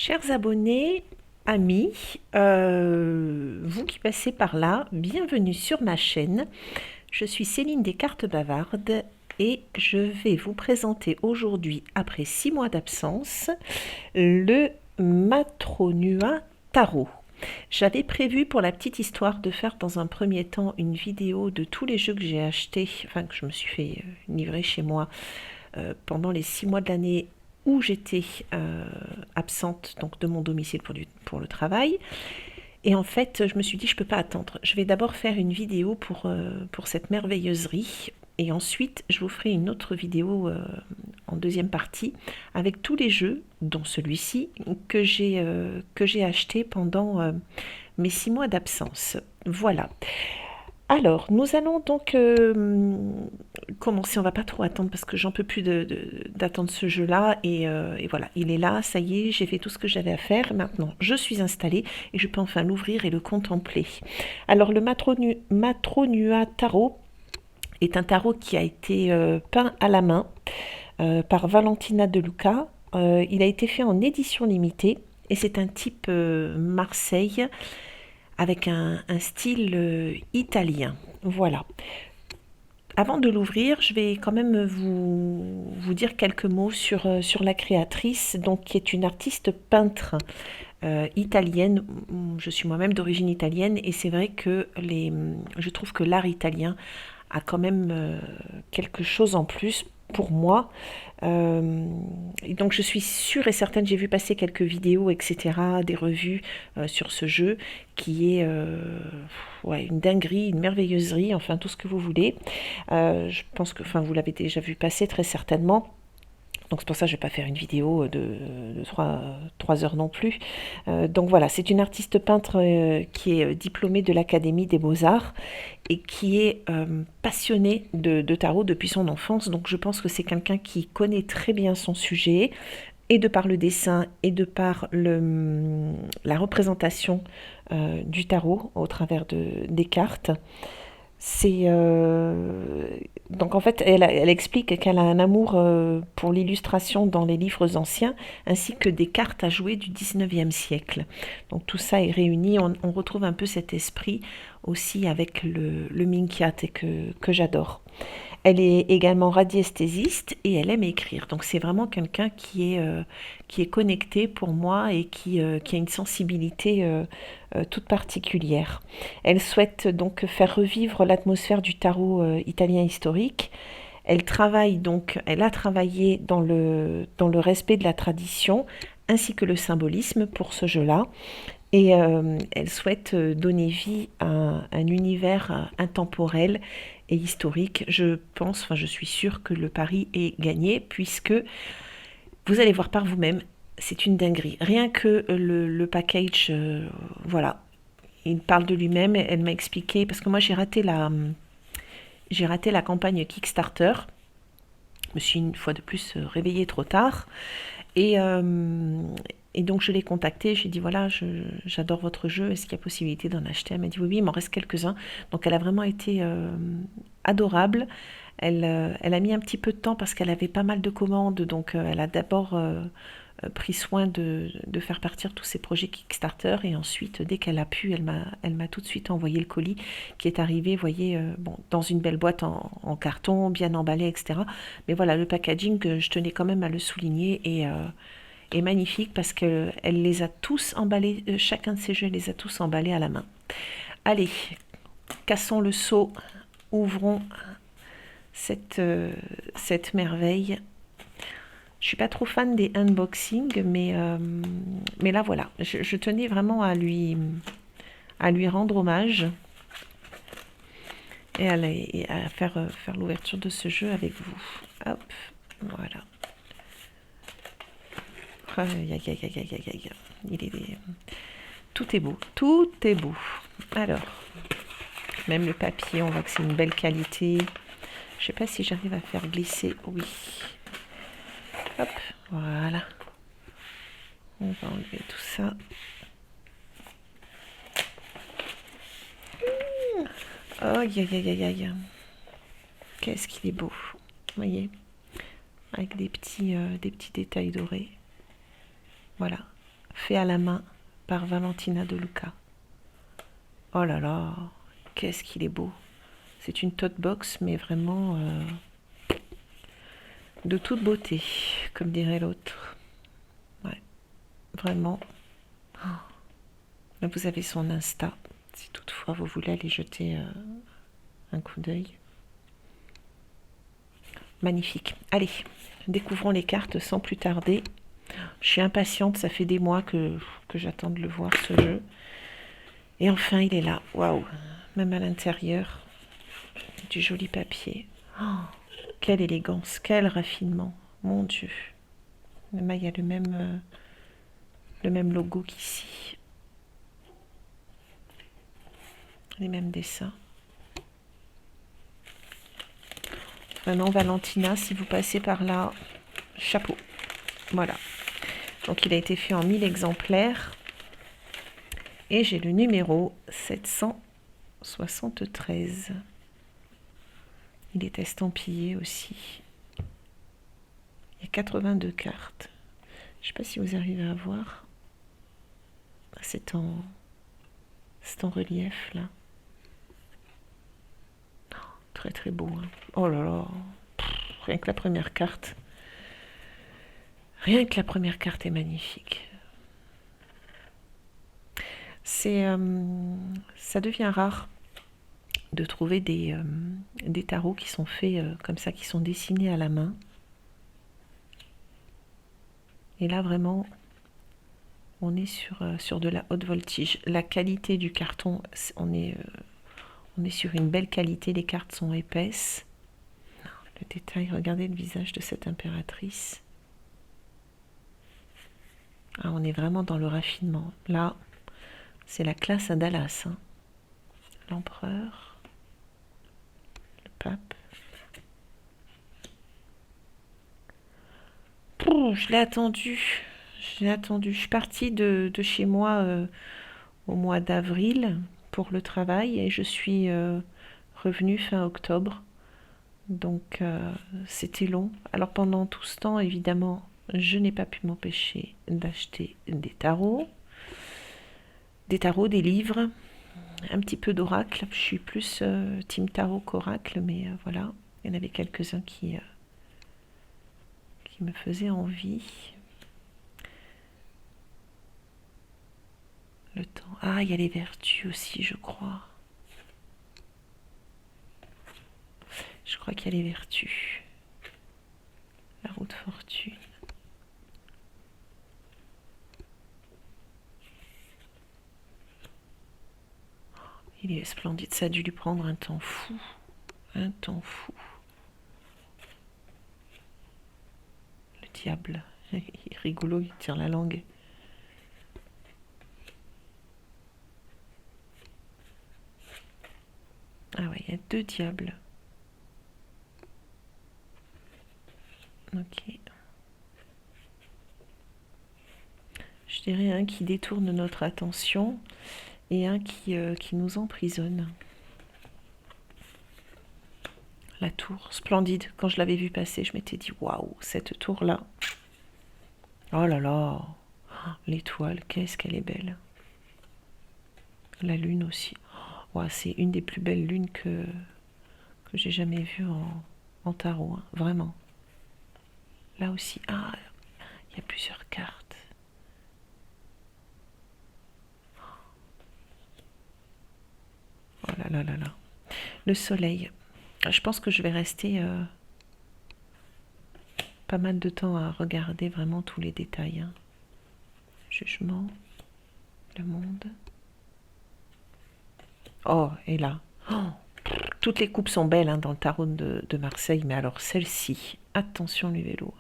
Chers abonnés, amis, vous qui passez par là, bienvenue sur ma chaîne. Je suis Céline des Cartes Bavardes et je vais vous présenter aujourd'hui, après 6 mois d'absence, le Matronua Tarot. J'avais prévu pour la petite histoire de faire dans un premier temps une vidéo de tous les jeux que j'ai achetés, enfin que je me suis fait livrer chez moi pendant les 6 mois de l'année où j'étais absente donc de mon domicile pour le travail. Et en fait, je me suis dit, je ne peux pas attendre. Je vais d'abord faire une vidéo pour cette merveilleuserie. Et ensuite, je vous ferai une autre vidéo en deuxième partie avec tous les jeux, dont celui-ci, que j'ai acheté pendant mes 6 mois d'absence. Voilà. Alors, nous allons donc commencer. On va pas trop attendre parce que j'en peux plus d'attendre ce jeu-là. Et voilà, il est là, ça y est, j'ai fait tout ce que j'avais à faire. Maintenant, je suis installée et je peux enfin l'ouvrir et le contempler. Alors, le Matronua Tarot est un tarot qui a été peint à la main par Valentina De Luca. Il a été fait en édition limitée et c'est un type Marseille avec un style italien. Voilà. Avant de l'ouvrir, je vais quand même vous dire quelques mots sur la créatrice, donc, qui est une artiste peintre italienne. Je suis moi-même d'origine italienne et c'est vrai que je trouve que l'art italien a quand même quelque chose en plus pour moi. Et donc je suis sûre et certaine, j'ai vu passer quelques vidéos, etc., des revues sur ce jeu qui est ouais, une dinguerie, une merveilleuserie, enfin tout ce que vous voulez. Je pense que vous l'avez déjà vu passer très certainement. Donc c'est pour ça que je ne vais pas faire une vidéo de 3 heures non plus. Donc voilà, c'est une artiste peintre qui est diplômée de l'Académie des Beaux-Arts et qui est passionnée de tarot depuis son enfance. Donc je pense que c'est quelqu'un qui connaît très bien son sujet, et de par le dessin et de par la représentation du tarot au travers des cartes. C'est donc en fait, elle explique qu'elle a un amour pour l'illustration dans les livres anciens, ainsi que des cartes à jouer du 19e siècle. Donc tout ça est réuni, on retrouve un peu cet esprit aussi avec le Minchiat et que j'adore. Elle est également radiesthésiste et elle aime écrire. Donc c'est vraiment quelqu'un qui est connecté pour moi et qui a une sensibilité toute particulière. Elle souhaite donc faire revivre l'atmosphère du tarot italien historique. Elle a travaillé dans le respect de la tradition ainsi que le symbolisme pour ce jeu-là. Et elle souhaite donner vie à un univers intemporel et historique. Je pense, je suis sûre que le pari est gagné puisque vous allez voir par vous-même, c'est une dinguerie. Rien que le package, voilà, il parle de lui-même. Elle m'a expliqué, parce que moi j'ai raté la campagne Kickstarter. Je me suis une fois de plus réveillée trop tard. Et, euh, et donc je l'ai contactée, j'ai dit voilà, j'adore votre jeu, est-ce qu'il y a possibilité d'en acheter? Elle m'a dit oui, oui, il m'en reste quelques-uns. Donc elle a vraiment été adorable. Elle a mis un petit peu de temps parce qu'elle avait pas mal de commandes, donc elle a d'abord pris soin de faire partir tous ses projets Kickstarter et ensuite, dès qu'elle a pu, elle m'a tout de suite envoyé le colis qui est arrivé, vous voyez, bon, dans une belle boîte en carton, bien emballé, etc. Mais voilà, le packaging, je tenais quand même à le souligner et magnifique parce qu'elle les a tous emballés, chacun de ces jeux, elle les a tous emballés à la main. Allez, cassons le seau, ouvrons cette merveille. Je suis pas trop fan des unboxings, mais là voilà, je tenais vraiment à lui rendre hommage et à faire l'ouverture de ce jeu avec vous. Hop, voilà. Aïe, aïe, aïe, aïe, aïe, aïe. Tout est beau, tout est beau. Alors, même le papier, on voit que c'est une belle qualité. Je sais pas si j'arrive à faire glisser. Oui. Hop, voilà. On va enlever tout ça. Aïe, aïe, aïe, aïe, aïe. Qu'est-ce qu'il est beau. Vous voyez, avec des petits détails dorés. Voilà. fait à la main par Valentina De Luca. Oh là là, qu'est-ce qu'il est beau. C'est une tote box, mais vraiment de toute beauté, comme dirait l'autre. Ouais, vraiment. Là, vous avez son Insta, si toutefois vous voulez aller jeter un coup d'œil. Magnifique. Allez, découvrons les cartes sans plus tarder. Je suis impatiente, ça fait des mois que j'attends de le voir, ce jeu. Et enfin, il est là. Waouh! Même à l'intérieur, du joli papier. Oh, quelle élégance, quel raffinement. Mon Dieu. Il y a le même logo qu'ici. Les mêmes dessins. Vraiment, Valentina, si vous passez par là, chapeau. Voilà. Donc, il a été fait en 1000 exemplaires. Et j'ai le numéro 773. Il est estampillé aussi. Il y a 82 cartes. Je ne sais pas si vous arrivez à voir. C'est en relief, là. Très, très beau. Hein. Oh là là. Rien que la première carte. Rien que la première carte est magnifique. Ça devient rare de trouver des tarots qui sont faits comme ça, qui sont dessinés à la main. Et là, vraiment, on est sur de la haute voltige. La qualité du carton, on est sur une belle qualité. Les cartes sont épaisses. Le détail, regardez le visage de cette impératrice. Ah, on est vraiment dans le raffinement. Là, c'est la classe à Dallas. Hein. L'empereur, le pape. Je l'ai attendu. Je suis partie de chez moi au mois d'avril pour le travail et je suis revenue fin octobre. Donc c'était long. Alors pendant tout ce temps, évidemment, je n'ai pas pu m'empêcher d'acheter des tarots, des livres, un petit peu d'oracle. Je suis plus team tarot qu'oracle, mais voilà. Il y en avait quelques-uns qui me faisaient envie. Le temps. Ah, il y a les vertus aussi, je crois. Je crois qu'il y a les vertus. La roue de fortune. Il est splendide, ça a dû lui prendre un temps fou. Un temps fou. Le diable. Il est rigolo, il tire la langue. Ah ouais, il y a 2 diables. Ok. Je dirais un qui détourne notre attention et un qui nous emprisonne. La tour, splendide. Quand je l'avais vue passer, je m'étais dit, waouh, cette tour-là. Oh là là, l'étoile, qu'est-ce qu'elle est belle. La lune aussi. Oh, c'est une des plus belles lunes que j'ai jamais vues en tarot, hein, vraiment. Là aussi, ah, il y a plusieurs cartes. Oh là là là là. Le soleil. Je pense que je vais rester pas mal de temps à regarder vraiment tous les détails. Hein. Jugement, le monde. Oh, et là. Oh, toutes les coupes sont belles hein, dans le tarot de Marseille, mais alors celle-ci, attention le vélo.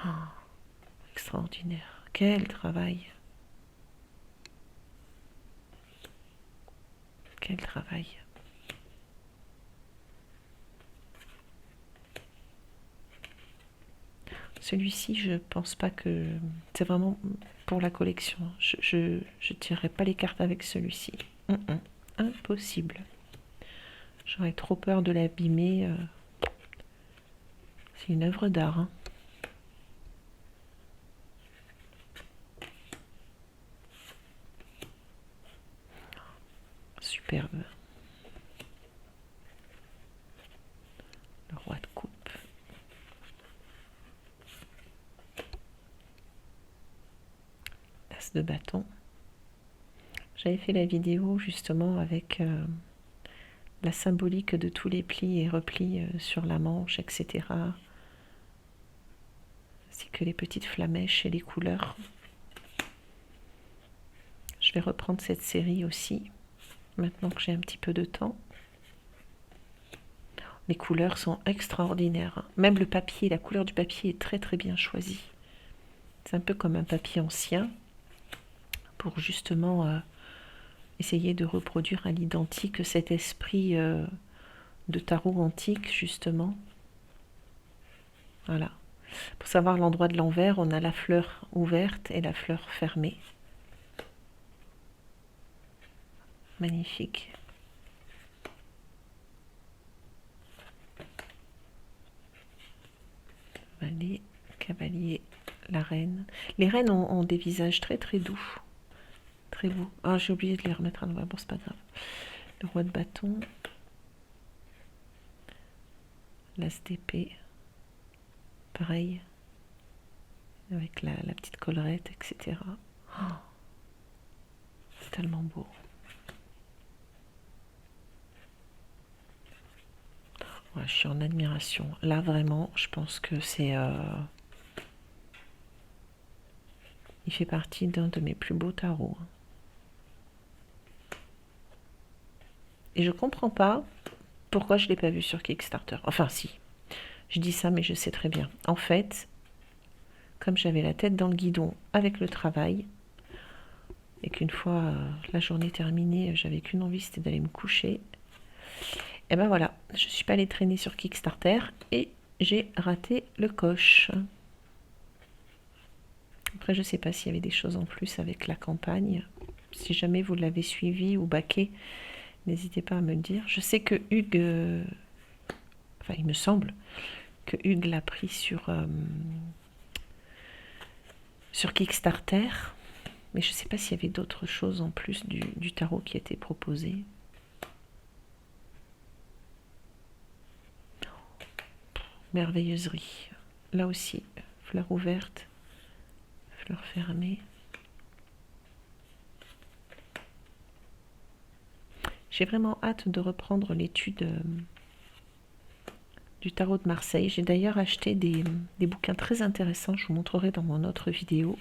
Oh, extraordinaire. Quel travail. Quel travail. Celui-ci, je pense pas que... C'est vraiment pour la collection. Je tirerai pas les cartes avec celui-ci. Impossible. J'aurais trop peur de l'abîmer. C'est une œuvre d'art, hein. Superbe. Le roi de coupe. As de bâton. J'avais fait la vidéo justement avec la symbolique de tous les plis et replis sur la manche, etc. Ainsi que les petites flamèches et les couleurs. Je vais reprendre cette série aussi, maintenant que j'ai un petit peu de temps. Les couleurs sont extraordinaires. Même le papier, la couleur du papier est très très bien choisie. C'est un peu comme un papier ancien, pour justement essayer de reproduire à l'identique cet esprit de tarot antique, justement. Voilà. Pour savoir l'endroit de l'envers, on a la fleur ouverte et la fleur fermée. Magnifique. Valet, cavalier, la reine. Les reines ont des visages très très doux. Très beaux. Ah, j'ai oublié de les remettre à l'envers. Bon, c'est pas grave. Le roi de bâton. L'as d'épée. Pareil. Avec la petite collerette, etc. Oh, c'est tellement beau. Ouais, je suis en admiration. Là, vraiment, je pense que c'est... il fait partie d'un de mes plus beaux tarots. Et je comprends pas pourquoi je ne l'ai pas vu sur Kickstarter. Enfin, si. Je dis ça, mais je sais très bien. En fait, comme j'avais la tête dans le guidon avec le travail, et qu'une fois la journée terminée, j'avais qu'une envie, c'était d'aller me coucher, et ben voilà, je suis pas allée traîner sur Kickstarter et j'ai raté le coche. Après, je sais pas s'il y avait des choses en plus avec la campagne. Si jamais vous l'avez suivi ou baqué, n'hésitez pas à me le dire. Je sais que Hugues, enfin il me semble que Hugues l'a pris sur Kickstarter, mais je sais pas s'il y avait d'autres choses en plus du tarot qui était proposé. Merveilleuserie. Là aussi, fleur ouverte, fleur fermée. J'ai vraiment hâte de reprendre l'étude du tarot de Marseille. J'ai d'ailleurs acheté des bouquins très intéressants, je vous montrerai dans mon autre vidéo.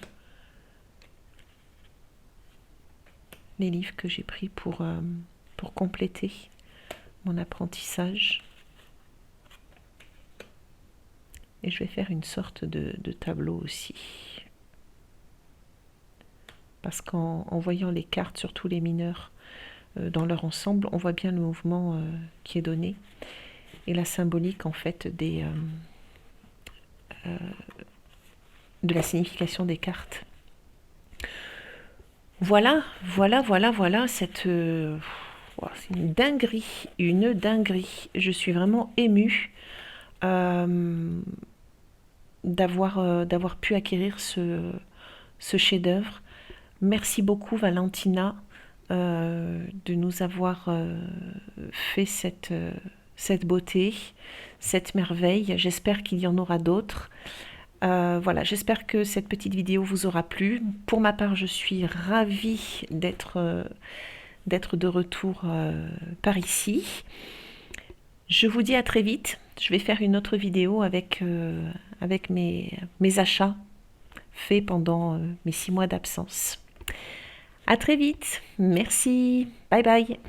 Les livres que j'ai pris pour compléter mon apprentissage. Et je vais faire une sorte de tableau aussi. Parce qu'en voyant les cartes, surtout les mineurs, dans leur ensemble, on voit bien le mouvement qui est donné. Et la symbolique, en fait, de la signification des cartes. Voilà, c'est une dinguerie. Je suis vraiment émue d'avoir pu acquérir ce chef-d'œuvre. Merci beaucoup Valentina de nous avoir fait cette beauté, cette merveille. J'espère qu'il y en aura d'autres. Voilà, j'espère que cette petite vidéo vous aura plu. Pour ma part, je suis ravie d'être de retour par ici. Je vous dis à très vite. Je vais faire une autre vidéo avec mes achats faits pendant mes 6 mois d'absence. À très vite. Merci. Bye bye.